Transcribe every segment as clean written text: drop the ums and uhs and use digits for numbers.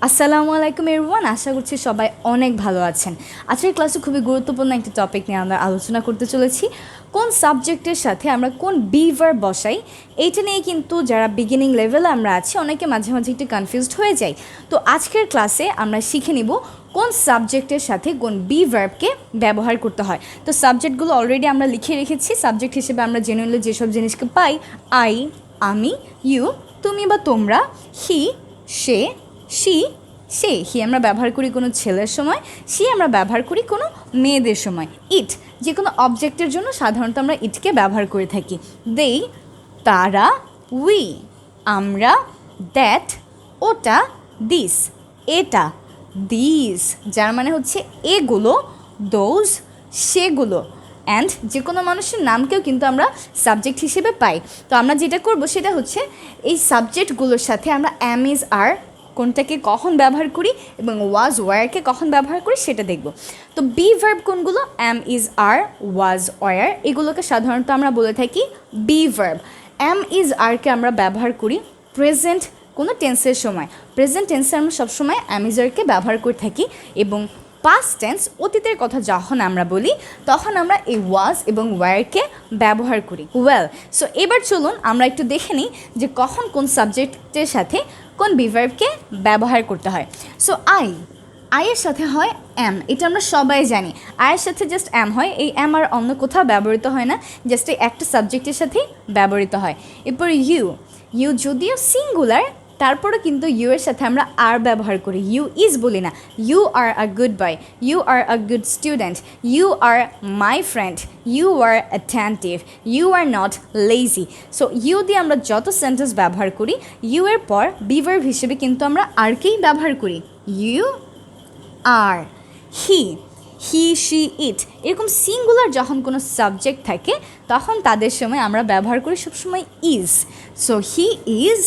আসসালামু আলাইকুম এভরিওয়ান, আশা করছি সবাই অনেক ভালো আছেন। আজকের ক্লাসে খুবই গুরুত্বপূর্ণ একটি টপিক নিয়ে আমরা আলোচনা করতে চলেছি। কোন সাবজেক্টের সাথে আমরা কোন বি ভার্ব বসাই, এইটা নিয়ে কিন্তু যারা বিগিনিং লেভেলে আমরা আছি অনেকে মাঝে মাঝে একটু কনফিউজড হয়ে যায়। তো আজকের ক্লাসে আমরা শিখে নিব কোন সাবজেক্টের সাথে কোন বি ভার্বকে ব্যবহার করতে হয়। তো সাবজেক্টগুলো অলরেডি আমরা লিখে রেখেছি। সাবজেক্ট হিসেবে আমরা জেনারেলি যেসব জিনিসকে পাই, আই আমি, ইউ তুমি বা তোমরা, হি সে, শি সে। হি আমরা ব্যবহার করি কোনো ছেলের সময়, শি আমরা ব্যবহার করি কোনো মেয়েদের সময়। ইট যে কোনো অবজেক্টের জন্য সাধারণত আমরা ইটকে ব্যবহার করে থাকি। দেই তারা, উই আমরা, দ্যাট ওটা, দিস এটা, দিস যার মানে হচ্ছে এগুলো, দোজ সেগুলো। অ্যান্ড যে কোনো মানুষের নামকেও কিন্তু আমরা সাবজেক্ট হিসেবে পাই। তো আমরা যেটা করব সেটা হচ্ছে এই সাবজেক্টগুলোর সাথে আমরা অ্যাম ইজ আর কোনটাকে কখন ব্যবহার করি এবং ওয়াজ ওয়ারকে কখন ব্যবহার করি সেটা দেখব। তো বি ভার্ব কোনগুলো? Am is R, was were, এগুলোকে সাধারণত আমরা বলে থাকি বি ভার্ব। অ্যাম ইজ আরকে আমরা ব্যবহার করি প্রেজেন্ট কোনো টেন্সের সময়। প্রেজেন্ট টেন্সে আমরা সবসময় অ্যাম ইজ আরকে ব্যবহার করে থাকি, এবং পাস্ট টেন্স অতীতের কথা যখন আমরা বলি তখন আমরা এই ওয়াজ এবং ওয়ারকে ব্যবহার করি। ওয়েল, সো এবার চলুন আমরা একটু দেখে নিই যে কখন কোন সাবজেক্টের সাথে কোন বি ভার্বকে ব্যবহার করতে হয়। সো আইয়ের সাথে হয় অ্যাম, এটা আমরা সবাই জানি। আয়ের সাথে জাস্ট অ্যাম হয়, এই অ্যাম আর অন্য কোথাও ব্যবহৃত হয় না, জাস্ট এই একটা সাবজেক্টের সাথেই ব্যবহৃত হয়। এরপর ইউ যদিও সিঙ্গুলার, তারপরে কিন্তু ইউ এর সাথে আমরা আর ব্যবহার করি, ইউ ইজ বলি না। You are a good boy, you are a good student, you are my friend, you are attentive, you are not lazy. So you দিয়ে আমরা যত সেন্টেন্স ব্যবহার করি, ইউ এর পর বি ভার্ব হিসেবে কিন্তু আমরা আরকেই ব্যবহার করি। You R, he she it, এরকম সিঙ্গুলার যখন কোনো সাবজেক্ট থাকে তখন তাদের সময় আমরা ব্যবহার করি সবসময় is. So he is,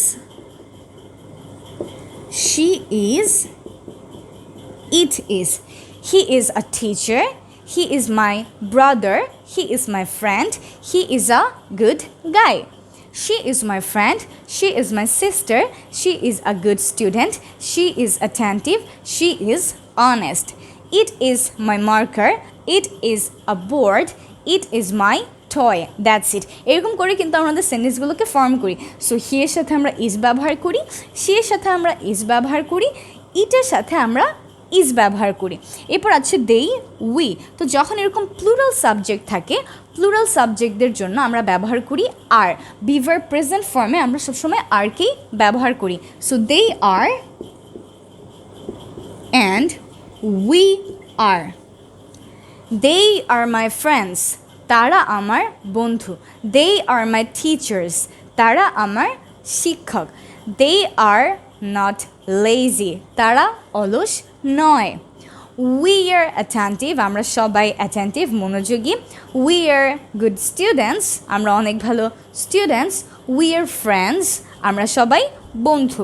she is, it is. He is a teacher, he is my brother, he is my friend, he is a good guy. She is my friend, she is my sister, she is a good student, she is attentive, she is honest. It is my marker, it is a board, it is my toy, that's it. এরকম করে কিন্তু আমাদের সেন্টেন্সগুলোকে form করি। So he এর সাথে আমরা is ব্যবহার করি, সি এর সাথে আমরা ইজ ব্যবহার করি, ইটের সাথে আমরা ইজ ব্যবহার করি। এরপর আছে দেই, উই। তো যখন এরকম প্লুরাল সাবজেক্ট থাকে, প্লুরাল সাবজেক্টদের জন্য আমরা ব্যবহার করি আর। বি ভার্ব প্রেজেন্ট ফর্মে আমরা সবসময় আরকেই ব্যবহার করি। So they are and we are. They are my friends, তারা আমার বন্ধু। দে আর মাই টিচার্স, তারা আমার শিক্ষক। দে আর নট লেজি, তারা অলস নয়। উই আর অ্যাটেন্টিভ, আমরা সবাই অ্যাটেন্টিভ, মনোযোগী। উই আর গুড স্টুডেন্টস, আমরা অনেক ভালো স্টুডেন্টস। উই আর ফ্রেন্ডস, আমরা সবাই বন্ধু।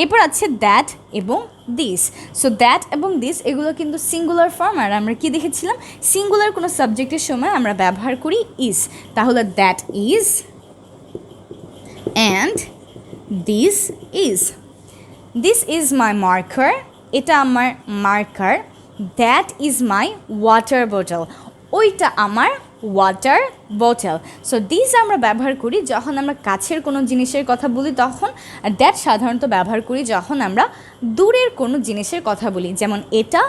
এরপর আছে দ্যাট এবং দিস। সো দ্যাট এবং দিস এগুলো কিন্তু সিঙ্গুলার ফর্ম, আর আমরা কি দেখেছিলাম, সিঙ্গুলার কোনো সাবজেক্টের সময় আমরা ব্যবহার করি ইজ। তাহলে that is and this is. This is my marker, এটা আমার marker. That is my water বোতল, ওইটা আমার ওয়াটার বোতল। সো দিস আমরা ব্যবহার করি যখন আমরা কাছের কোনো জিনিসের কথা বলি তখন, আর দ্যাট সাধারণত ব্যবহার করি যখন আমরা দূরের কোনো জিনিসের কথা বলি, যেমন এটা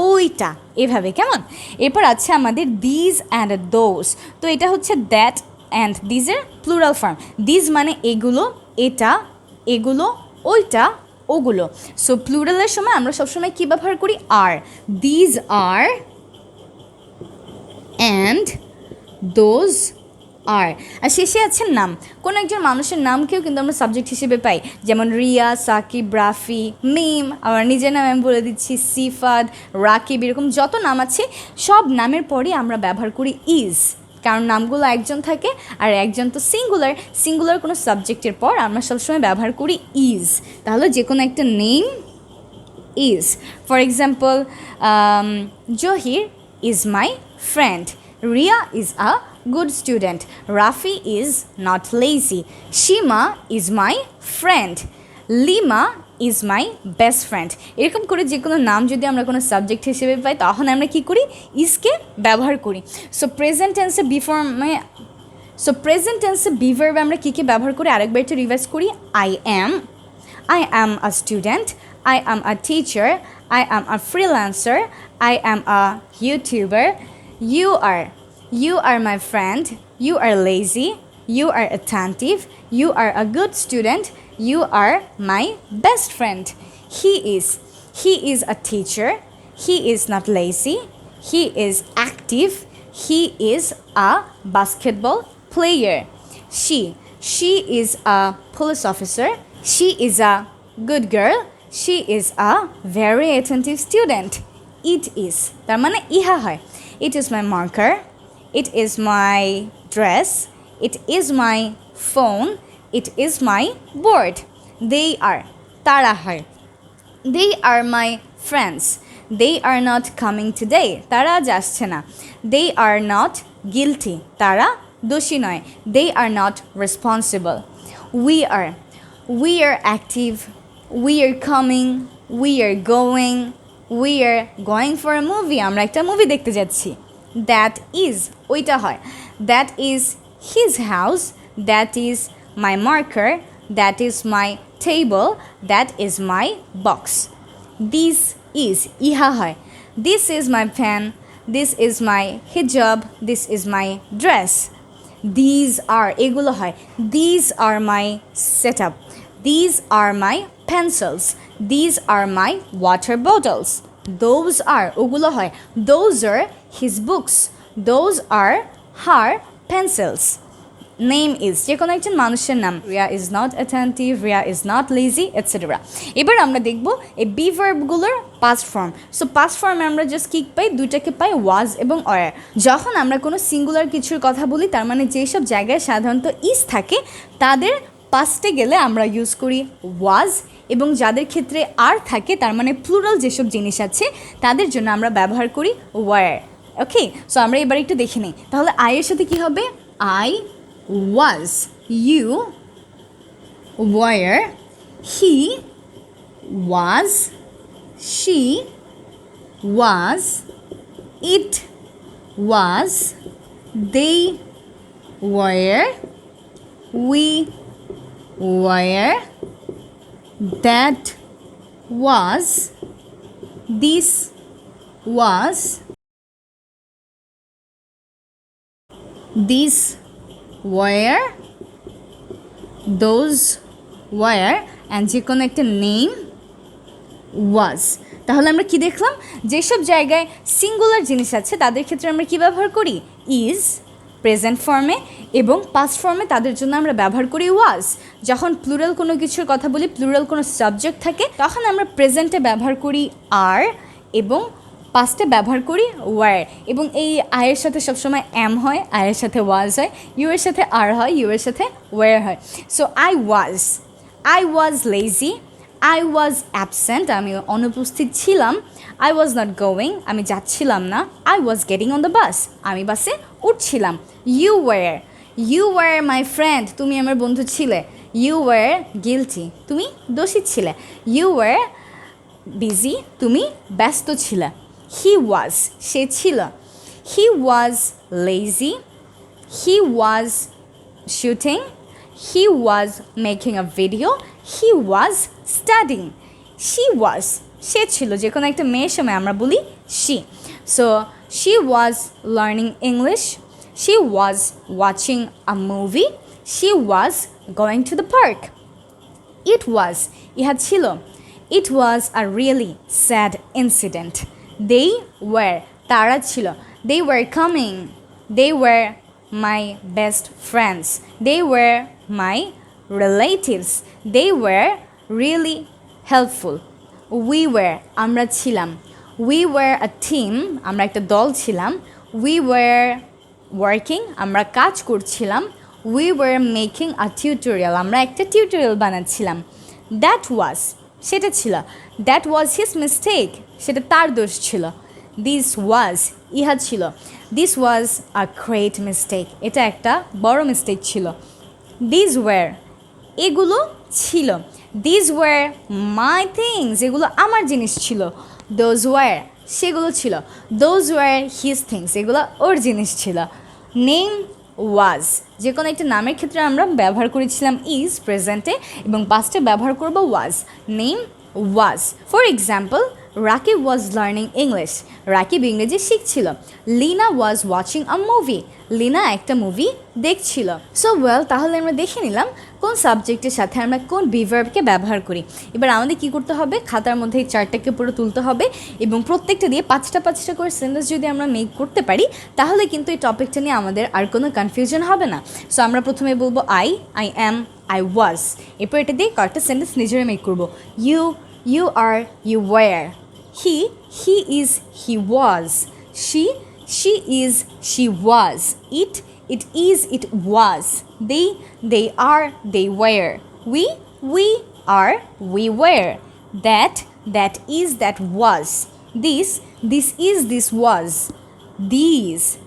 ওইটা, এভাবে, কেমন। এরপর আছে আমাদের দিজ অ্যান্ড দোজ। তো এটা হচ্ছে দ্যাট অ্যান্ড দিজের প্লুরাল ফর্ম। দিজ মানে এগুলো, এটা এগুলো, ওইটা ওগুলো। সো প্লুরালের সময় আমরা সবসময় কী ব্যবহার করি? Are. These are and those are. আর শেষে আছে নাম। কোনো একজন মানুষের নামকেও কিন্তু আমরা সাবজেক্ট হিসেবে পাই, যেমন রিয়া, সাকিব, রাফি, মিম। আমার নিজের নাম আমি বলে দিচ্ছি, সিফাত, রাকিব, এরকম যত নাম আছে সব নামের পরে আমরা ব্যবহার করি ইজ, কারণ নামগুলো একজন থাকে আর একজন তো সিঙ্গুলার কোনো সাবজেক্টের পর আমরা সবসময় ব্যবহার করি ইজ। তাহলে যে কোনো একটা name is. For example, Zahir is my friend, Riya is a good student, Rafi is not lazy, Shima is my friend, Lima is my best friend. এরকম করে যে কোনো নাম যদি আমরা কোনো সাবজেক্ট হিসেবে পাই তখন আমরা কী করি, ইজকে ব্যবহার করি। সো প্রেজেন্ট টেন্সে প্রেজেন্ট টেন্সে বি ভার্বে আমরা কী কী ব্যবহার করি আরেকবার একটু রিভাইজ করি। I am a student, I am a teacher, I am a freelancer, I am a YouTuber, you are my friend, you are lazy, you are attentive, you are a good student, you are my best friend. He is a teacher, he is not lazy, he is active, he is a basketball player. She is a police officer, she is a good girl, she is a very attentive student. It is তার মানে ইহা হয়। It is my marker, it is my dress, it is my phone, it is my board. They are তারা হয়। They are my friends, they are not coming today, তারা আজ আসছে না। They are not guilty, তারা দোষী নয়। They are not responsible. We are active, we are coming, we are going for a movie, আমরা একটা মুভি দেখতে যাচ্ছি। That is ওইটা হয়। That is his house, that is my marker, that is my table, that is my box. This is ইহা হয়। This is my pen, this is my hijab, this is my dress. These are এগুলো হয়। These are my setup, these are my pencils, these are my water bottles. Those are ওগুলো হয়। Those are his books, those are her pencils. Name is যে কোনো একজন মানুষের নাম। Riya is not attentive, Riya is not lazy, etcetera. এবার আমরা দেখব এই বি ভার্বগুলোর পাস্ট ফর্ম। সো পাস্ট ফর্মে আমরা জাস্ট কি পাই, দুইটাকে পাই, ওয়াজ এবং ওয়ার। যখন আমরা কোনো সিঙ্গুলার কিছুর কথা বলি তার মানে যেসব জায়গায় সাধারণত ইজ থাকে তাদের পাস্টে গেলে আমরা ইউজ করি ওয়াজ, এবং যাদের ক্ষেত্রে আর থাকে তার মানে প্লুরাল যেসব জিনিস আছে তাদের জন্য আমরা ব্যবহার করি ওয়ার। ওকে, সো আমরা এবার একটু দেখে নিই। তাহলে আয়ের সাথে কি হবে? I was, you were, he was, she was, it was, they were, we were, that was, this was, this were, those were, and যে কোনো একটা নেম was। তাহলে আমরা কি দেখলাম, যেসব জায়গায় সিঙ্গুলার জিনিস আছে তাদের ক্ষেত্রে আমরা কি ব্যবহার করি, ইজ প্রেজেন্ট ফর্মে, এবং পাস্ট ফর্মে তাদের জন্য আমরা ব্যবহার করি ওয়াজ। যখন প্লুরাল কোনো কিছুর কথা বলি, প্লুরাল কোনো সাবজেক্ট থাকে, তখন আমরা প্রেজেন্টে ব্যবহার করি আর, এবং পাস্টে ব্যবহার করি ওয়ার। এবং এই আয়ের সাথে সবসময় এম হয়, আয়ের সাথে ওয়াজ হয়, ইউ এর সাথে আর হয়, ইউ এর সাথে ওয়ার হয়। So I was lazy, I was absent, আমি অনুপস্থিত ছিলাম। আই ওয়াজ নট গোয়িং, আমি যাচ্ছিলাম না। I was getting on the bus, আমি বাসে উঠছিলাম। ইউ ওয়ার মাই ফ্রেন্ড, তুমি আমার বন্ধু ছিলে। ইউ ওয়ার গিলটি, তুমি দোষী ছিলে। ইউ ওয়ার বিজি, তুমি ব্যস্ত ছিলে। হি ওয়াজ, সে ছিল। He was lazy, he was shooting, he was making a video, he was studying. She was, সে ছিল। যে কোনো একটা মেয়ের সময় আমরা বলি she. So she was learning English, she was watching a movie, she was going to the park. It was, ইহা ছিল। It was a really sad incident. They were, তারা ছিল। They were coming, they were my best friends, they were my relatives, they were really helpful. We were, আমরা ছিলাম। We were a team, আমরা একটা দল ছিলাম। উই ওয়ার ওয়ার্কিং, আমরা কাজ করছিলাম। We were making a tutorial, আমরা একটা টিউটোরিয়াল বানাচ্ছিলাম। দ্যাট ওয়াজ, সেটা ছিল। দ্যাট ওয়াজ হিজ মিস্টেক, সেটা তার দোষ ছিল। দিস ওয়াজ, ইহা ছিল। This was a great mistake, এটা একটা বড় মিস্টেক ছিল। দিস ওয়ার, এগুলো ছিল। These were my things, এগুলো আমার জিনিস ছিল। Those were, সেগুলো ছিল। Those were his things, এগুলো ওর জিনিস ছিল। Name was, যে কোনো একটা নামের ক্ষেত্রে আমরা ব্যবহার করেছিলাম ইজ প্রেজেন্টে এবং পাস্টে ব্যবহার করব was. Name was. For example, Rakib was learning English, Rakib ইংরেজি শিখছিল। Lina was watching a movie, Lina একটা মুভি দেখছিল। সো ওয়েল, তাহলে আমরা দেখে নিলাম কোন সাবজেক্টের সাথে আমরা কোন বি ভার্বকে ব্যবহার করি। এবার আমাদের কি করতে হবে, খাতার মধ্যে এই চারটাকে পুরো তুলতে হবে এবং প্রত্যেকটা দিয়ে পাঁচটা পাঁচটা করে সেন্টেন্স যদি আমরা মেক করতে পারি তাহলে কিন্তু এই টপিকটা নিয়ে আমাদের আর কোনো কনফিউশন হবে না। সো আমরা প্রথমে বলবো আই অ্যাম, আই ওয়াজ, এরপর এটা দিয়ে কয়েকটা সেন্টেন্স নিজেরা মেক করবো। You are, you were. he is, he was. she is, she was. it is, it was. they are, they were. we are, we were. that is, that was. this is, this was. these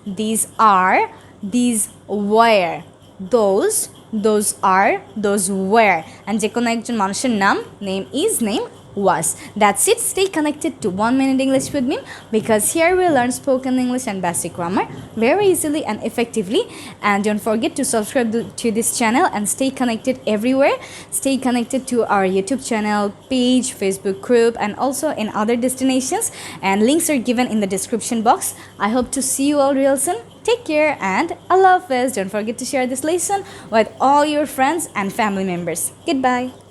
are, these were. those are, those were. and যে কোনো একজন মানুষের নাম, name is, name was. That's it. Stay connected to 1 Minute English with me because here we learn spoken English and basic grammar very easily and effectively. And don't forget to subscribe to this channel and stay connected everywhere. Stay connected to our YouTube channel, page, Facebook group, and also in other destinations. And links are given in the description box. I hope to see you all real soon. Take care and Allah Hafiz. Don't forget to share this lesson with all your friends and family members. Goodbye.